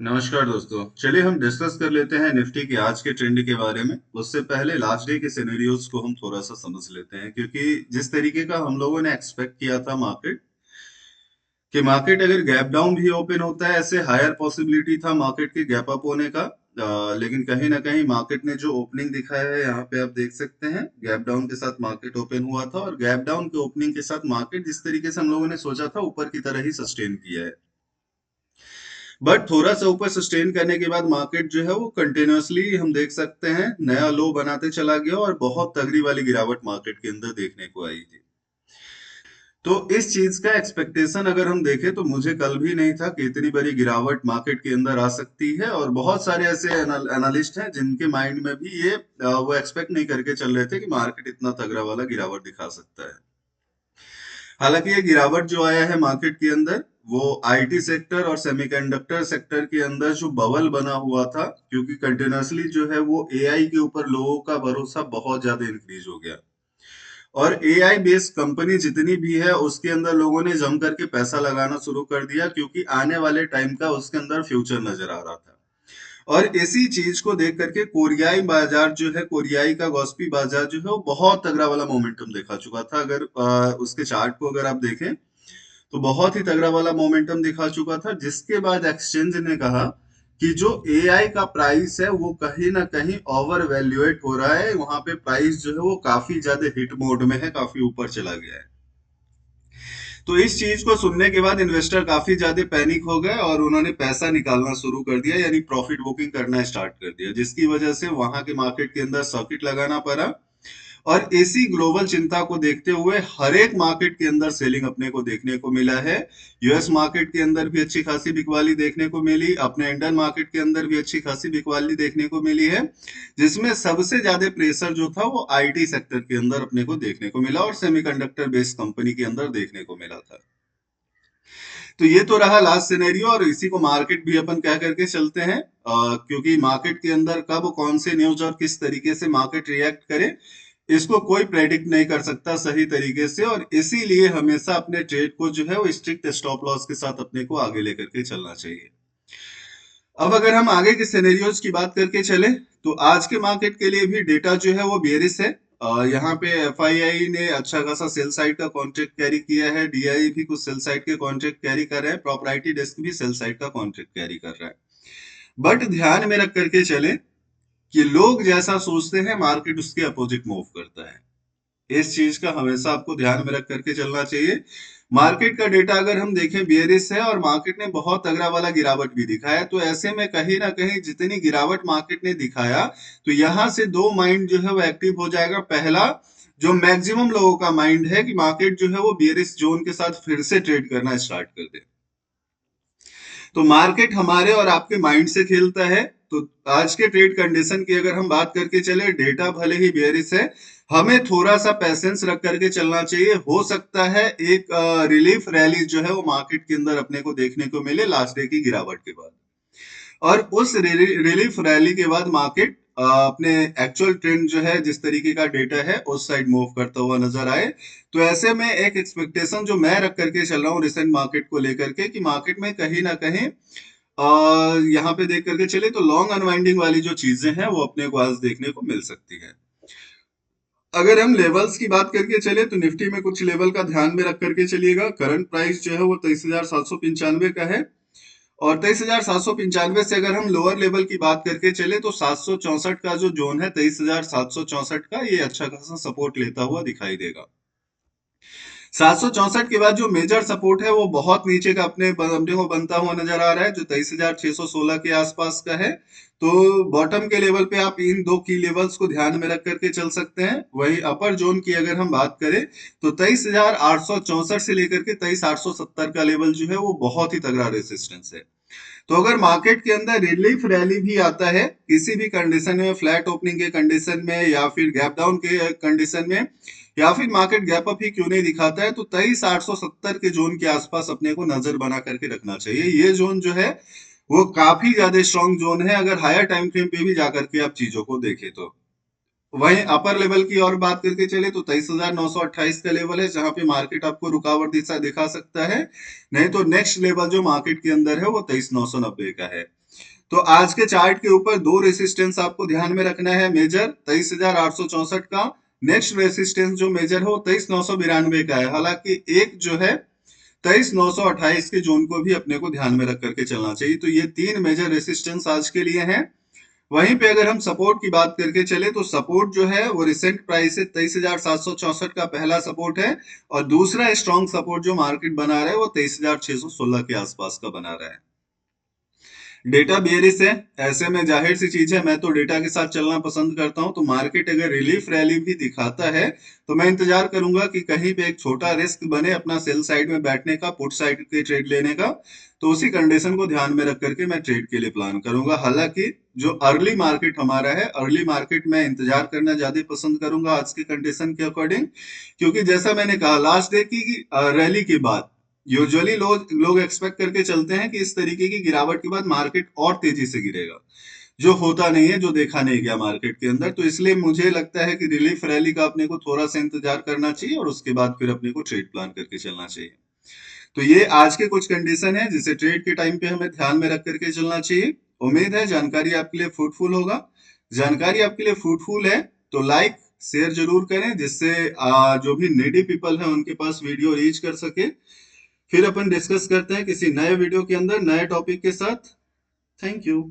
नमस्कार दोस्तों। चलिए हम डिस्कस कर लेते हैं निफ्टी की आज के ट्रेंड के बारे में। उससे पहले लास्ट डे के सिनेरियोज को हम थोड़ा सा समझ लेते हैं, क्योंकि जिस तरीके का हम लोगों ने एक्सपेक्ट किया था मार्केट अगर गैप डाउन भी ओपन होता है, ऐसे हायर पॉसिबिलिटी था मार्केट के गैप अप होने का। लेकिन कहीं ना कहीं मार्केट ने जो ओपनिंग दिखाया है, यहाँ पे आप देख सकते हैं गैप डाउन के साथ मार्केट ओपन हुआ था, और गैप डाउन के ओपनिंग के साथ मार्केट जिस तरीके से हम लोगों ने सोचा था ऊपर की तरह ही सस्टेन किया है। बट थोड़ा सा ऊपर सस्टेन करने के बाद मार्केट जो है वो कंटिन्यूअसली हम देख सकते हैं नया लो बनाते चला गया, और बहुत तगड़ी वाली गिरावट मार्केट के अंदर देखने को आई थी। तो इस चीज का एक्सपेक्टेशन अगर हम देखें तो मुझे कल भी नहीं था कि इतनी बड़ी गिरावट मार्केट के अंदर आ सकती है, और बहुत सारे ऐसे एनालिस्ट हैं जिनके माइंड में भी ये वो एक्सपेक्ट नहीं करके चल रहे थे कि मार्केट इतना तगड़ा वाला गिरावट दिखा सकता है। हालांकि ये गिरावट जो आया है मार्केट के अंदर, वो आईटी सेक्टर और सेमीकंडक्टर सेक्टर के अंदर जो बबल बना हुआ था, क्योंकि कंटिन्यूअसली जो है वो एआई के ऊपर लोगों का भरोसा बहुत ज्यादा इंक्रीज हो गया, और एआई बेस्ड कंपनी जितनी भी है उसके अंदर लोगों ने जम करके पैसा लगाना शुरू कर दिया, क्योंकि आने वाले टाइम का उसके अंदर फ्यूचर नजर आ रहा था। और इसी चीज को देख करके कोरियाई बाजार जो है, कोरियाई का गॉस्पी बाजार जो है वो बहुत तगड़ा वाला मोमेंटम दिखा चुका था। अगर उसके चार्ट को अगर आप देखें तो बहुत ही तगड़ा वाला मोमेंटम दिखा चुका था, जिसके बाद एक्सचेंज ने कहा कि जो एआई का प्राइस है वो कहीं ना कहीं ओवर वैल्यूएट हो रहा है, वहां पे प्राइस जो है वो काफी ज्यादा हिट मोड में है, काफी ऊपर चला गया है। तो इस चीज को सुनने के बाद इन्वेस्टर काफी ज्यादा पैनिक हो गए और उन्होंने पैसा निकालना शुरू कर दिया, यानी प्रॉफिट बुकिंग करना स्टार्ट कर दिया, जिसकी वजह से वहां के मार्केट के अंदर सर्किट लगाना पड़ा। और इसी ग्लोबल चिंता को देखते हुए हर एक मार्केट के अंदर सेलिंग अपने को देखने को मिला है। यूएस मार्केट के अंदर भी अच्छी खासी बिकवाली देखने को मिली, अपने इंडियन मार्केट के अंदर भी अच्छी खासी बिकवाली देखने को मिली है, जिसमें सबसे ज्यादा प्रेशर जो था वो आईटी सेक्टर के अंदर अपने को देखने को मिला, और सेमीकंडक्टर बेस्ड कंपनी के अंदर देखने को मिला था। तो ये तो रहा लास्ट सिनेरियो, और इसी को मार्केट भी अपन क्या करके चलते हैं, क्योंकि मार्केट के अंदर कब कौन से न्यूज और किस तरीके से मार्केट रिएक्ट करे, इसको कोई प्रेडिक्ट नहीं कर सकता सही तरीके से, और इसीलिए हमेशा अपने ट्रेड को जो है वो स्ट्रिक्ट स्टॉप लॉस के साथ अपने को आगे लेकर के चलना चाहिए। अब अगर हम आगे के सिनेरियोज की बात करके चले, तो आज के मार्केट के लिए भी डेटा जो है वो बेरिश है। यहाँ पे एफआईआई ने अच्छा खासा सेल साइड का कॉन्ट्रैक्ट कैरी किया है, डीआई भी कुछ सेल साइड के कॉन्ट्रैक्ट कैरी कर रहे हैं, प्रॉपर्टी डेस्क भी सेल साइड का कॉन्ट्रैक्ट कैरी कर रहा है। बट ध्यान में रख करके चले कि लोग जैसा सोचते हैं मार्केट उसके अपोजिट मूव करता है। इस चीज का हमेशा आपको ध्यान में रख करके चलना चाहिए। मार्केट का डेटा अगर हम देखें बेयरिश है, और मार्केट ने बहुत तगड़ा वाला गिरावट भी दिखाया, तो ऐसे में कहीं ना कहीं जितनी गिरावट मार्केट ने दिखाया, तो यहां से दो माइंड जो है वो एक्टिव हो जाएगा। पहला, जो मैक्सिमम लोगों का माइंड है कि मार्केट जो है वो बेयरिश जोन के साथ फिर से ट्रेड करना स्टार्ट कर दे। तो मार्केट हमारे और आपके माइंड से खेलता है। तो आज के ट्रेड कंडीशन की अगर हम बात करके चले, डेटा भले ही बेयरिश है, हमें थोड़ा सा पैसेंस रख करके चलना चाहिए। हो सकता है एक रिलीफ रैली जो है वो मार्केट के अंदर अपने को देखने को मिले लास्ट डे की गिरावट के बाद, और उस रिलीफ रैली के बाद मार्केट अपने एक्चुअल ट्रेंड जो है, जिस तरीके का डेटा है, उस साइड मूव करता हुआ नजर आए। तो ऐसे में एक एक्सपेक्टेशन जो मैं रख करके चल रहा हूँ रिसेंट मार्केट को लेकर के, कि मार्केट में कहीं ना कहीं यहाँ पे देख करके चले तो लॉन्ग अनवाइंडिंग वाली जो चीजें हैं वो अपने को आज देखने को मिल सकती है। अगर हम लेवल्स की बात करके चले तो निफ्टी में कुछ लेवल का ध्यान में रख करके चलिएगा। करंट प्राइस जो है वो 23,795 का है, और 23,795 से अगर हम लोअर लेवल की बात करके चले तो 764 का जो जोन है, 23,764 का, ये अच्छा खासा सपोर्ट लेता हुआ दिखाई देगा। 764 के बाद जो मेजर सपोर्ट है वो बहुत नीचे का अपने को बनता हुआ नजर आ रहा है, जो 23,616 के आसपास का है। तो बॉटम के लेवल पे आप इन दो की लेवल्स को ध्यान में रख करके चल सकते हैं। वही अपर जोन की अगर हम बात करें तो 23,864 से लेकर के 23,870 का लेवल जो है वो बहुत ही तगड़ा रेसिस्टेंस है। तो अगर मार्केट के अंदर रिलीफ रैली भी आता है किसी भी कंडीशन में, फ्लैट ओपनिंग के कंडीशन में, या फिर गैप डाउन के कंडीशन में, या फिर मार्केट गैप अप ही क्यों नहीं दिखाता है, तो 23,870 के जोन के आसपास अपने को नजर बना करके रखना चाहिए। ये जोन जो है वो काफी ज्यादा स्ट्रॉन्ग जोन है, अगर हायर टाइम फ्रेम पे भी जाकर के आप चीजों को देखें तो। वहीं अपर लेवल की और बात करके चले तो 23,928 का लेवल है, जहां पे मार्केट आपको रुकावट दिशा दिखा सकता है। नहीं तो नेक्स्ट लेवल जो मार्केट के अंदर है वो 23,990 का है। तो आज के चार्ट के ऊपर दो रेसिस्टेंस आपको ध्यान में रखना है मेजर 23,864 का। नेक्स्ट रेसिस्टेंस जो मेजर है वो 23,992 का है। हालांकि एक जो है 23,928 के जोन को भी अपने को ध्यान में रख करके चलना चाहिए। तो ये तीन मेजर रेसिस्टेंस आज के लिए हैं। वहीं पे अगर हम सपोर्ट की बात करके चले तो सपोर्ट जो है वो रिसेंट प्राइस है 23,764 का पहला सपोर्ट है, और दूसरा स्ट्रॉन्ग सपोर्ट जो मार्केट बना रहा है वो 23,616 के आसपास का बना रहा है। डेटा बेयरिश है, ऐसे में जाहिर सी चीज है, मैं तो डेटा के साथ चलना पसंद करता हूं। तो मार्केट अगर रिलीफ रैली भी दिखाता है तो मैं इंतजार करूंगा कि कहीं पे एक छोटा रिस्क बने अपना सेल साइड में बैठने का, पुट साइड के ट्रेड लेने का। तो उसी कंडीशन को ध्यान में रख करके मैं ट्रेड के लिए प्लान करूंगा। हालांकि जो अर्ली मार्केट हमारा है, अर्ली मार्केट में इंतजार करना ज्यादा पसंद करूंगा आज की कंडीशन के अकॉर्डिंग, क्योंकि जैसा मैंने कहा लास्ट डे की रैली के बाद यूजुअली लोग एक्सपेक्ट करके चलते हैं कि इस तरीके की गिरावट के बाद मार्केट और तेजी से गिरेगा, जो होता नहीं है, जो देखा नहीं गया मार्केट के अंदर। तो इसलिए मुझे लगता है कि रिलीफ रैली का अपने को थोड़ा सा इंतजार करना चाहिए और उसके बाद फिर अपने को ट्रेड प्लान करके चलना चाहिए। तो ये आज के कुछ कंडीशन है जिसे ट्रेड के टाइम पे हमें ध्यान में रख करके चलना चाहिए। उम्मीद है जानकारी आपके लिए फ्रूटफुल होगा। जानकारी आपके लिए फ्रूटफुल है तो लाइक शेयर जरूर करें, जिससे जो भी नीडी पीपल है उनके पास वीडियो रीच कर सके। फिर अपन डिस्कस करते हैं किसी नए वीडियो के अंदर नए टॉपिक के साथ। Thank you.